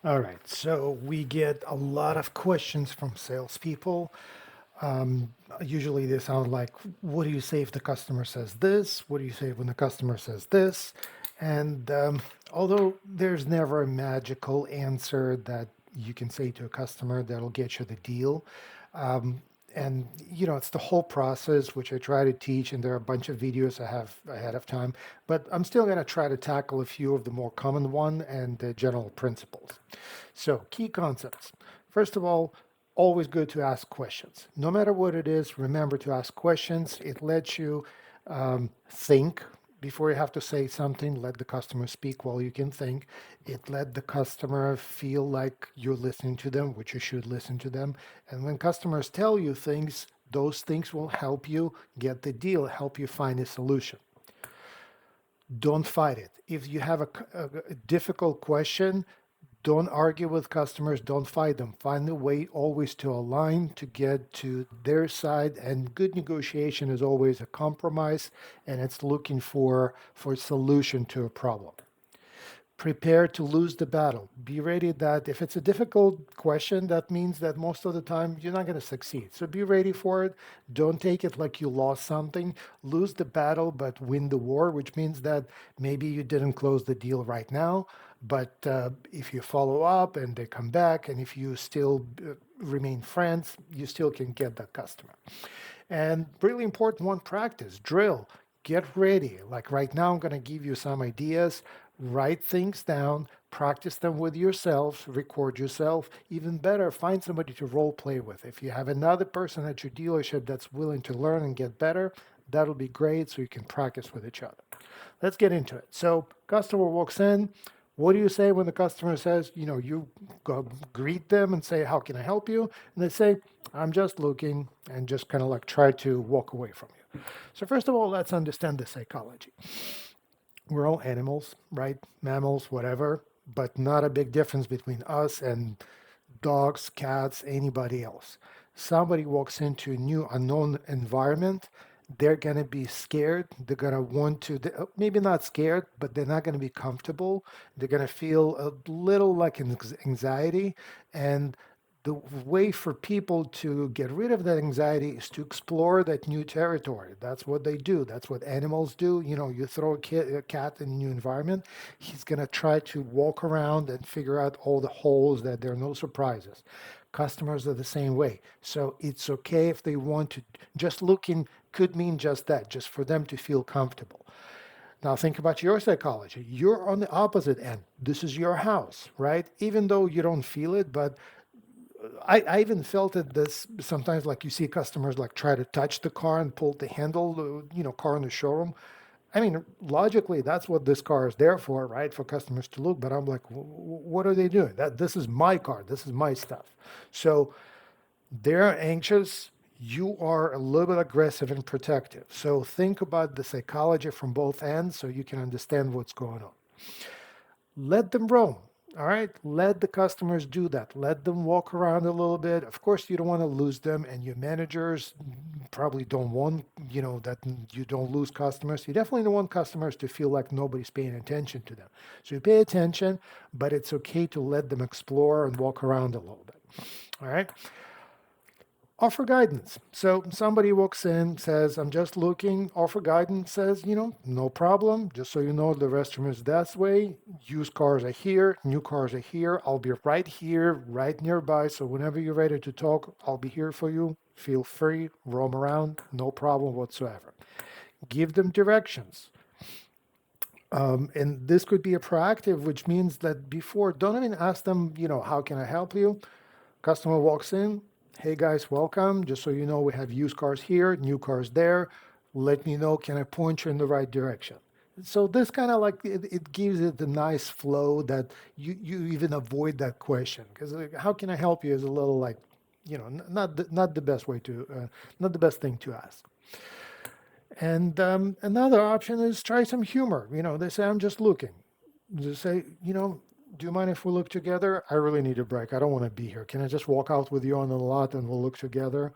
All right, so we get a lot of questions from salespeople. Usually they sound like, what do you say if the customer says this? What do you say when the customer says this? And although there's never a magical answer that you can say to a customer that'll get you the deal, um, and it's the whole process which I try to teach, and there are a bunch of videos I have ahead of time, but I'm still going to try to tackle a few of the more common one and the general principles. So, key concepts. First of all, always good to ask questions. No matter what it is, remember to ask questions. It lets you think before you have to say something. Let the customer speak while you can think. It let the customer feel like you're listening to them, which you should listen to them. And when customers tell you things, those things will help you get the deal, help you find a solution. Don't fight it. If you have a difficult question, don't argue with customers, don't fight them. Find a way always to align to get to their side. And good negotiation is always a compromise, and it's looking for a solution to a problem. Prepare to lose the battle. Be ready that if it's a difficult question, that means that most of the time you're not going to succeed. So be ready for it. Don't take it like you lost something. Lose the battle, but win the war, which means that maybe you didn't close the deal right now. But if you follow up and they come back, and if you still remain friends, you still can get that customer. And really important one, practice, drill, get ready. Like right now, I'm going to give you some ideas. Write things down, practice them with yourself, record yourself. Even better, find somebody to role play with. If you have another person at your dealership that's willing to learn and get better, that'll be great so you can practice with each other. Let's get into it. So, customer walks in. What do you say when the customer says, you go greet them and say, how can I help you? And they say, I'm just looking, and just kind of like try to walk away from you. So, first of all, let's understand the psychology. We're all animals, right? Mammals, whatever, but not a big difference between us and dogs, cats, anybody else. Somebody walks into a new unknown environment, they're going to be scared. They're going to want to, maybe not scared, but they're not going to be comfortable. They're going to feel a little like anxiety. And the way for people to get rid of that anxiety is to explore that new territory. That's what they do. That's what animals do. You throw a cat in a new environment, he's going to try to walk around and figure out all the holes that there are no surprises. Customers are the same way. So it's okay if they want to. Just looking could mean just that, just for them to feel comfortable. Now think about your psychology. You're on the opposite end. This is your house, right? Even though you don't feel it, but I even felt it this sometimes, like you see customers like try to touch the car and pull the handle, car in the showroom. I mean, logically, that's what this car is there for, right? For customers to look. But I'm like, what are they doing? This is my car. This is my stuff. So they're anxious. You are a little bit aggressive and protective. So think about the psychology from both ends so you can understand what's going on. Let them roam. All right, let the customers do that. Let them walk around a little bit. Of course, you don't want to lose them, and your managers probably don't want, that you don't lose customers. You definitely don't want customers to feel like nobody's paying attention to them. So you pay attention, but it's okay to let them explore and walk around a little bit. All right. Offer guidance. So somebody walks in, says, I'm just looking. Offer guidance says, no problem. Just so you know, the restroom is that way. Used cars are here. New cars are here. I'll be right here, right nearby. So whenever you're ready to talk, I'll be here for you. Feel free, roam around, no problem whatsoever. Give them directions. And this could be a proactive, which means that before, don't even ask them, how can I help you? Customer walks in. Hey guys, welcome. Just so you know, we have used cars here, new cars there. Let me know, can I point you in the right direction? So this kind of like it gives it the nice flow that you even avoid that question, because like, how can I help you is a little like, not the best way to, not the best thing to ask. And another option is try some humor. They say, I'm just looking. Just say, do you mind if we look together? I really need a break. I don't want to be here. Can I just walk out with you on the lot and we'll look together?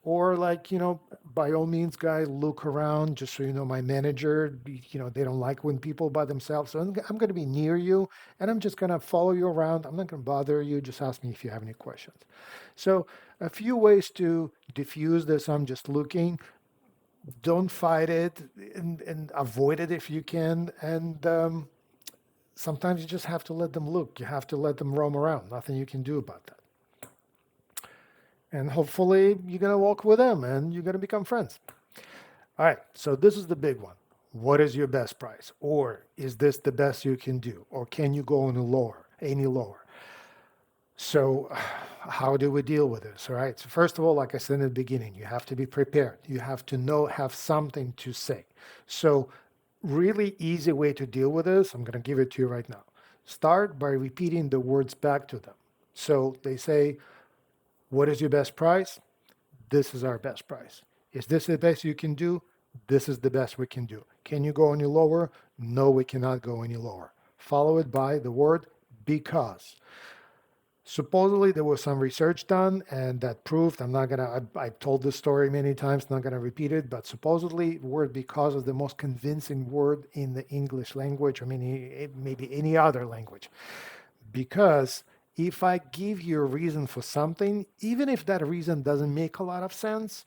Or like, by all means, guy, look around just so you know my manager, they don't like when people by themselves. So I'm going to be near you and I'm just going to follow you around. I'm not going to bother you. Just ask me if you have any questions. So a few ways to diffuse this. I'm just looking. Don't fight it and avoid it if you can. And sometimes you just have to let them look. You have to let them roam around. Nothing you can do about that. And hopefully you're going to walk with them and you're going to become friends. All right, so this is the big one. What is your best price? Or is this the best you can do? Or can you go any lower? So how do we deal with this? All right, so first of all, like I said in the beginning, you have to be prepared. You have to have something to say. So really easy way to deal with this, I'm going to give it to you right now. Start by repeating the words back to them. So they say, what is your best price? This is our best price. Is this the best you can do? This is the best we can do. Can you go any lower? No, we cannot go any lower. Follow it by the word because. Supposedly there was some research done and that proved, I've told this story many times, not gonna repeat it, but supposedly the word because is the most convincing word in the English language, or maybe any other language. Because if I give you a reason for something, even if that reason doesn't make a lot of sense,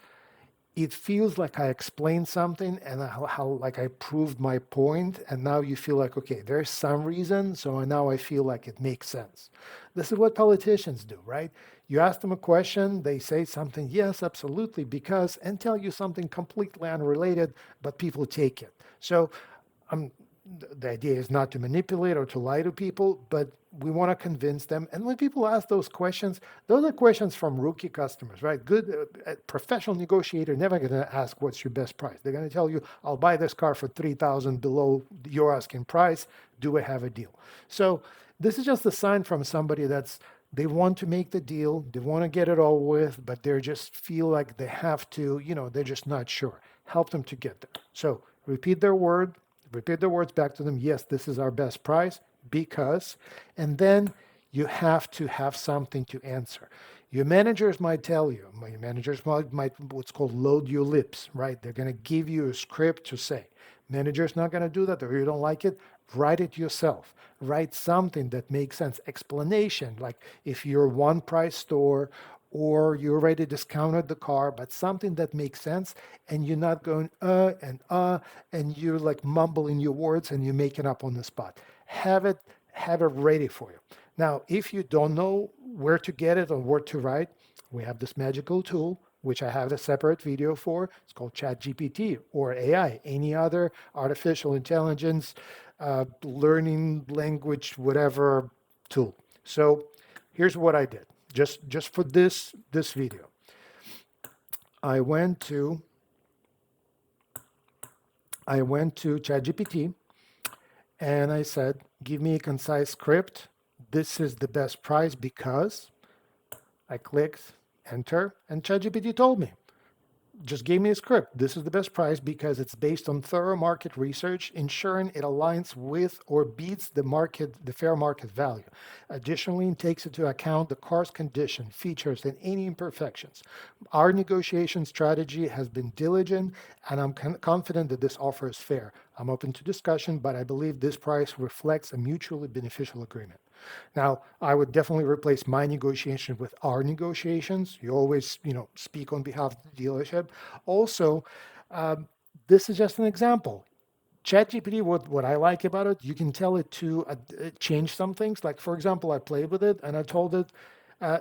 it feels like I explained something and how like I proved my point, and now you feel like, okay, there's some reason, so now I feel like it makes sense. This is what politicians do, right? You ask them a question, they say something, yes, absolutely, because, and tell you something completely unrelated, but people take it. So I'm the idea is not to manipulate or to lie to people, but we want to convince them. And when people ask those questions, those are questions from rookie customers, right? Good professional negotiator never going to ask what's your best price. They're going to tell you, I'll buy this car for 3,000 below your asking price. Do I have a deal? So this is just a sign from somebody they want to make the deal, they want to get it all with, but they just feel like they have to, they're just not sure. Help them to get there. So repeat their words back to them. Yes, this is our best price because, and then you have to have something to answer. Your managers might tell you, your managers might what's called load your lips, right? They're going to give you a script to say. Manager's not going to do that, or you don't like it, write it yourself. Write something that makes sense. Explanation, like if you're one price store or you already discounted the car, but something that makes sense and you're not going and you're like mumbling your words and you're making up on the spot. Have it ready for you. Now, if you don't know where to get it or where to write, we have this magical tool, which I have a separate video for. It's called ChatGPT or AI, any other artificial intelligence, learning language, whatever tool. So here's what I did. Just for this video, I went to ChatGPT and I said, give me a concise script. This is the best price because I clicked enter and ChatGPT told me. Just gave me a script. This is the best price because it's based on thorough market research, ensuring it aligns with or beats the fair market value. Additionally, it takes into account the car's condition, features, and any imperfections. Our negotiation strategy has been diligent, and I'm confident that this offer is fair. I'm open to discussion, but I believe this price reflects a mutually beneficial agreement. Now, I would definitely replace my negotiation with our negotiations. You always, speak on behalf of the dealership. Also, um, this is just an example. ChatGPT, what I like about it, you can tell it to change some things. Like, for example, I played with it and I told it,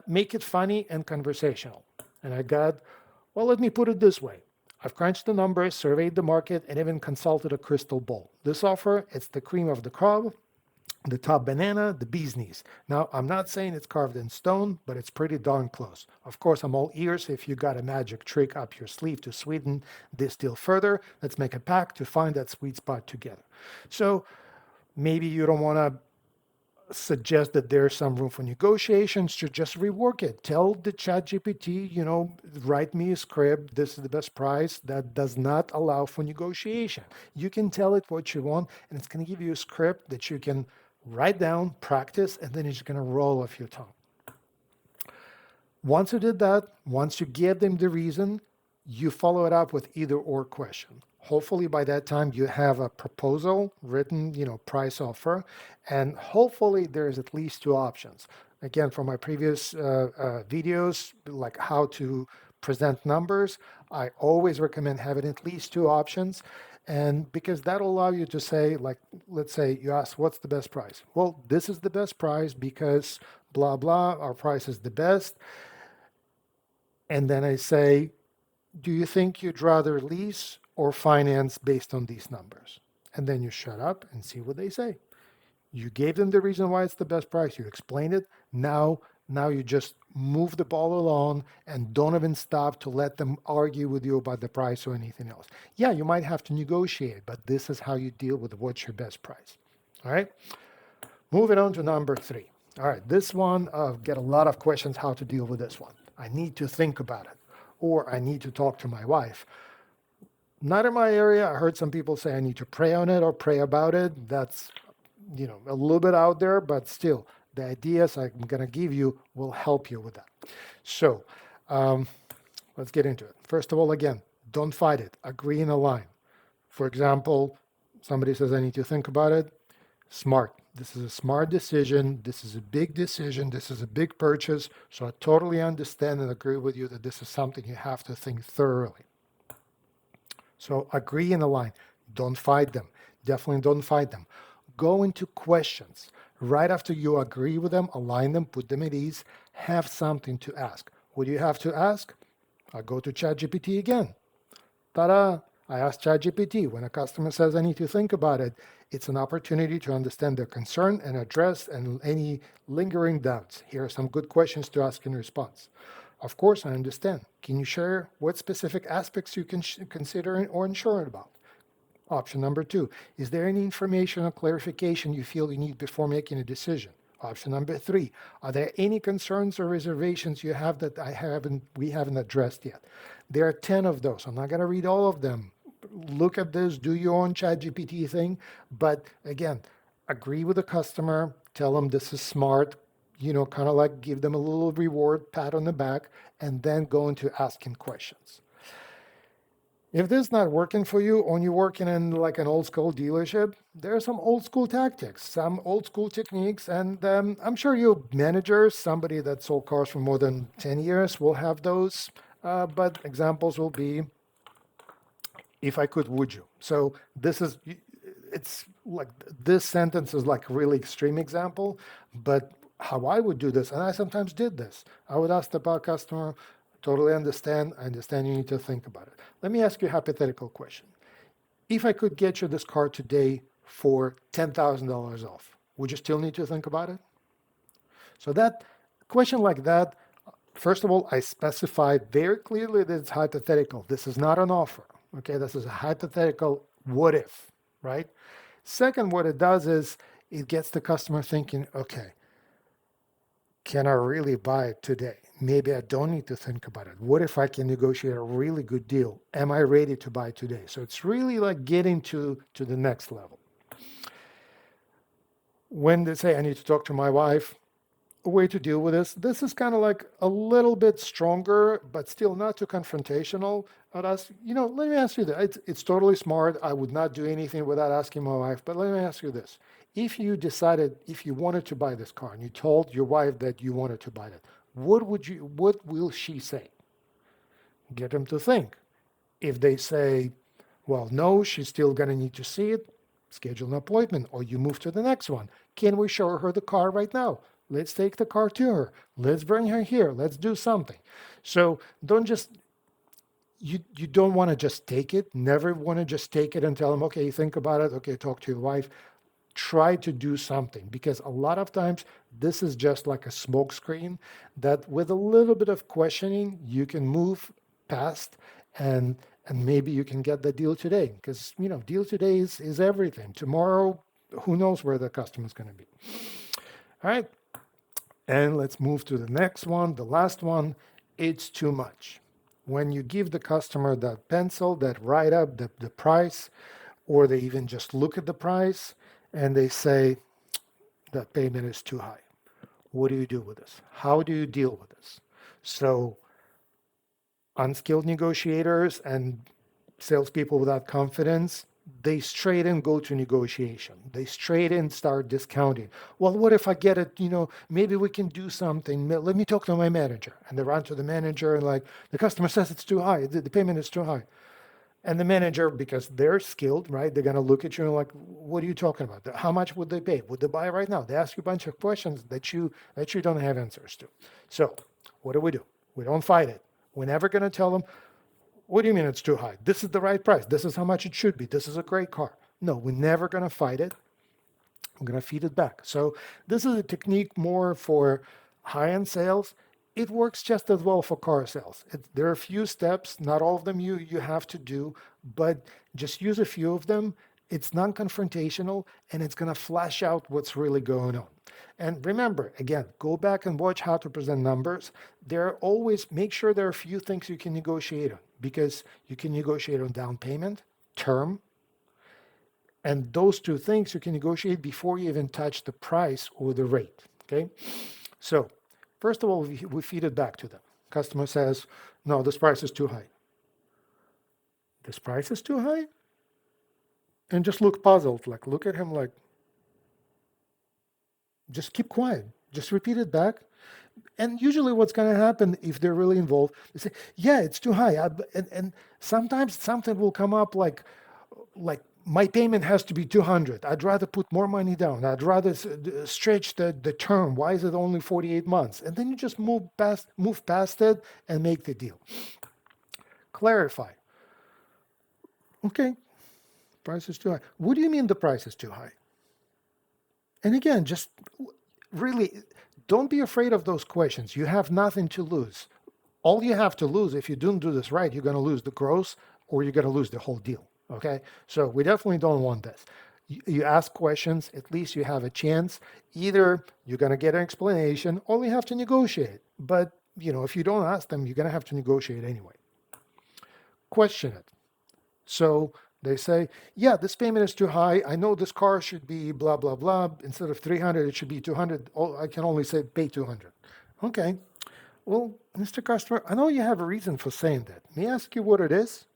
make it funny and conversational. And I got, well, let me put it this way. I've crunched the numbers, surveyed the market, and even consulted a crystal ball. This offer, it's the cream of the crop, the top banana, the bee's knees. Now, I'm not saying it's carved in stone, but it's pretty darn close. Of course, I'm all ears if you got a magic trick up your sleeve to sweeten this deal further. Let's make a pact to find that sweet spot together. So maybe you don't want to suggest that there's some room for negotiations to just rework it. Tell the chat GPT, write me a script. This is the best price that does not allow for negotiation. You can tell it what you want, and it's going to give you a script that you can write down, practice, and then it's going to roll off your tongue. Once you did that, once you gave them the reason, you follow it up with either or question. Hopefully by that time you have a proposal written, price offer, and hopefully there's at least two options. Again, from my previous videos, like how to present numbers, I always recommend having at least two options. And because that'll allow you to say, like, let's say you ask, what's the best price? Well, this is the best price because blah, blah, our price is the best. And then I say, do you think you'd rather lease or finance based on these numbers? And then you shut up and see what they say. You gave them the reason why it's the best price. You explained it. Now you just move the ball along and don't even stop to let them argue with you about the price or anything else. Yeah, you might have to negotiate, but this is how you deal with what's your best price. All right. Moving on to number 3. All right, this one, get a lot of questions how to deal with this one. I need to think about it, or I need to talk to my wife. Not in my area. I heard some people say I need to pray on it or pray about it. That's, a little bit out there, but still, the ideas I'm going to give you will help you with that. So let's get into it. First of all, again, don't fight it. Agree in a line. For example, somebody says I need to think about it. Smart. This is a smart decision. This is a big decision. This is a big purchase. So I totally understand and agree with you that this is something you have to think thoroughly. So agree in a line. Don't fight them. Definitely don't fight them. Go into questions. Right after you agree with them, align them, put them at ease, have something to ask. What do you have to ask? I go to ChatGPT again. Ta-da! I asked ChatGPT. When a customer says I need to think about it, it's an opportunity to understand their concern and address any lingering doubts. Here are some good questions to ask in response. Of course, I understand. Can you share what specific aspects you can consider or unsure about? Option number 2, is there any information or clarification you feel you need before making a decision? Option number 3, are there any concerns or reservations you have that we haven't addressed yet? There are 10 of those. I'm not going to read all of them. Look at this, do your own ChatGPT thing. But again, agree with the customer, tell them this is smart, kind of like give them a little reward, pat on the back, and then go into asking questions. If this is not working for you, or you're working in like an old school dealership, there are some old school tactics, some old school techniques, and I'm sure you managers, somebody that sold cars for more than 10 years will have those, but examples will be, if I could, would you? So it's like, this sentence is like a really extreme example, but how I would do this, and I sometimes did this, I would ask the customer, totally understand. I understand you need to think about it. Let me ask you a hypothetical question. If I could get you this car today for $10,000 off, would you still need to think about it? So that question like that, first of all, I specified very clearly that it's hypothetical. This is not an offer. Okay, this is a hypothetical what if, right? Second, what it does is it gets the customer thinking, okay, can I really buy it today? Maybe I don't need to think about it. What if I can negotiate a really good deal? Am I ready to buy today? So it's really like getting to the next level. When they say I need to talk to my wife, a way to deal with this is kind of like a little bit stronger, but still not too confrontational. I'd ask, let me ask you that. It's totally smart. I would not do anything without asking my wife, but let me ask you this. If you wanted to buy this car and you told your wife that you wanted to buy it, what will she say? Get them to think. If they say, well, no, she's still going to need to see it, schedule an appointment, or you move to the next one. Can we show her the car right now? Let's take the car to her. Let's bring her here. Let's do something. So you don't want to just take it. Never want to just take it and tell them, okay, think about it. Okay, talk to your wife. Try to do something, because a lot of times this is just like a smoke screen that with a little bit of questioning, you can move past and maybe you can get the deal today, because deal today is everything. Tomorrow, who knows where the customer is going to be. All right. And let's move to the next one, the last one. It's too much. When you give the customer that pencil, that write up the price, or they even just look at the price and they say that payment is too high. What do you do with this? How do you deal with this? So unskilled negotiators and salespeople without confidence, they straight in go to negotiation. They straight in start discounting. Well, what if I get it? Maybe we can do something. Let me talk to my manager. And they run to the manager and like, the customer says it's too high. The payment is too high. And the manager, because they're skilled, right? They're going to look at you and like, what are you talking about? How much would they pay? Would they buy right now? They ask you a bunch of questions that you don't have answers to. So what do? We don't fight it. We're never going to tell them, what do you mean it's too high? This is the right price. This is how much it should be. This is a great car. No, we're never going to fight it. We're going to feed it back. So this is a technique more for high-end sales. It works just as well for car sales. There are a few steps, not all of them you have to do, but just use a few of them. It's non-confrontational, and it's going to flash out what's really going on. And remember, again, go back and watch how to present numbers. There are always, make sure there are a few things you can negotiate on, because you can negotiate on down payment, term, and those two things you can negotiate before you even touch the price or the rate, okay? So first of all, we feed it back to them. Customer says, no, this price is too high. This price is too high? And just look puzzled, like look at him like, just keep quiet. Just repeat it back. And usually what's going to happen if they're really involved, they say, yeah, it's too high. And sometimes something will come up like my payment has to be 200. I'd rather put more money down. I'd rather stretch the term. Why is it only 48 months? And then you just move past it and make the deal. Clarify. Okay, price is too high. What do you mean the price is too high? And again, just really don't be afraid of those questions. You have nothing to lose. All you have to lose, if you don't do this right, you're going to lose the gross or you're going to lose the whole deal. Okay, so we definitely don't want this. You ask questions, at least you have a chance. Either you're going to get an explanation or we have to negotiate. But if you don't ask them, you're going to have to negotiate anyway. Question it. So they say, yeah, this payment is too high. I know this car should be blah, blah, blah. Instead of 300, it should be 200. Oh, I can only say pay 200. Okay. Well, Mr. Customer, I know you have a reason for saying that. May I ask you what it is?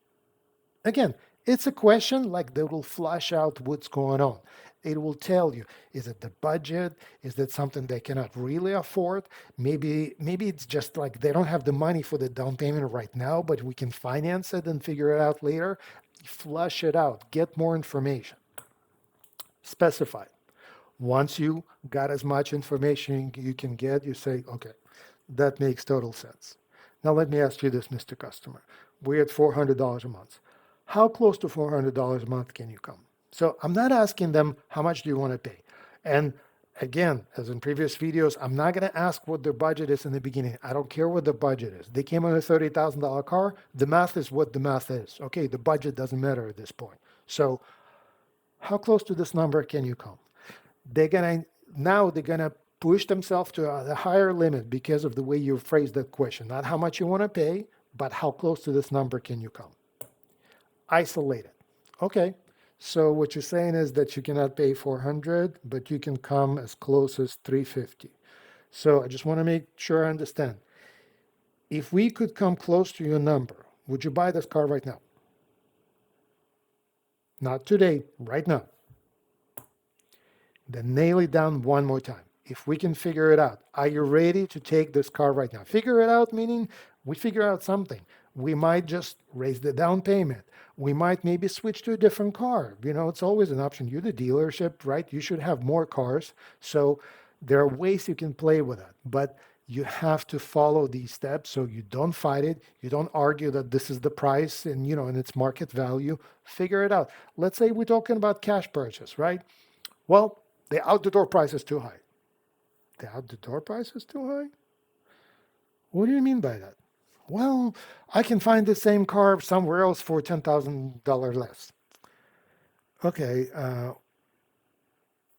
Again, it's a question like that will flush out what's going on. It will tell you, is it the budget? Is that something they cannot really afford? Maybe it's just like they don't have the money for the down payment right now, but we can finance it and figure it out later. Flush it out, get more information. Specify. Once you got as much information you can get, you say, okay, that makes total sense. Now let me ask you this, Mr. Customer. We're at $400 a month. How close to $400 a month can you come? So I'm not asking them, how much do you want to pay? And again, as in previous videos, I'm not going to ask what their budget is in the beginning. I don't care what the budget is. They came on a $30,000 car. The math is what the math is. Okay, the budget doesn't matter at this point. So how close to this number can you come? They're going to push themselves to a higher limit because of the way you phrase that question. Not how much you want to pay, but how close to this number can you come? Isolate it. Okay, so what you're saying is that you cannot pay 400, but you can come as close as 350. So I just want to make sure I understand. If we could come close to your number, would you buy this car right now? Not today, right now. Then nail it down one more time. If we can figure it out, are you ready to take this car right now? Figure it out, meaning we figure out something. We might just raise the down payment. We might maybe switch to a different car. It's always an option. You're the dealership, right? You should have more cars. So there are ways you can play with it, but you have to follow these steps so you don't fight it. You don't argue that this is the price and, and its market value. Figure it out. Let's say we're talking about cash purchase, right? Well, the out-the-door price is too high. The out-the-door price is too high? What do you mean by that? Well, I can find the same car somewhere else for $10,000 less. Okay,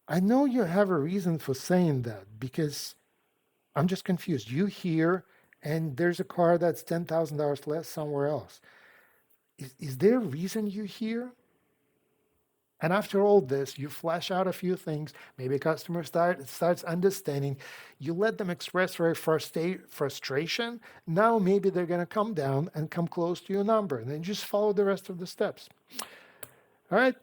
I know you have a reason for saying that because I'm just confused. You hear and there's a car that's $10,000 less somewhere else. Is there a reason you hear? And after all this, you flesh out a few things. Maybe a customer starts understanding. You let them express their frustration. Now maybe they're going to come down and come close to your number. And then just follow the rest of the steps. All right.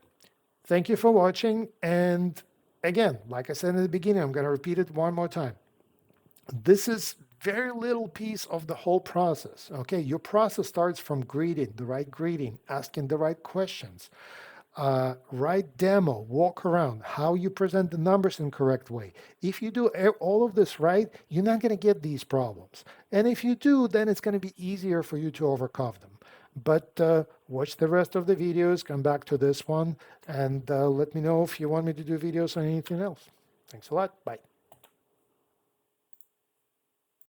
Thank you for watching. And again, like I said in the beginning, I'm going to repeat it one more time. This is very little piece of the whole process. Okay. Your process starts from greeting, the right greeting, asking the right questions. Right demo, walk around, how you present the numbers in correct way. If you do all of this right, you're not going to get these problems. And if you do, then it's going to be easier for you to overcome them. But watch the rest of the videos, come back to this one, and let me know if you want me to do videos on anything else. Thanks a lot. Bye.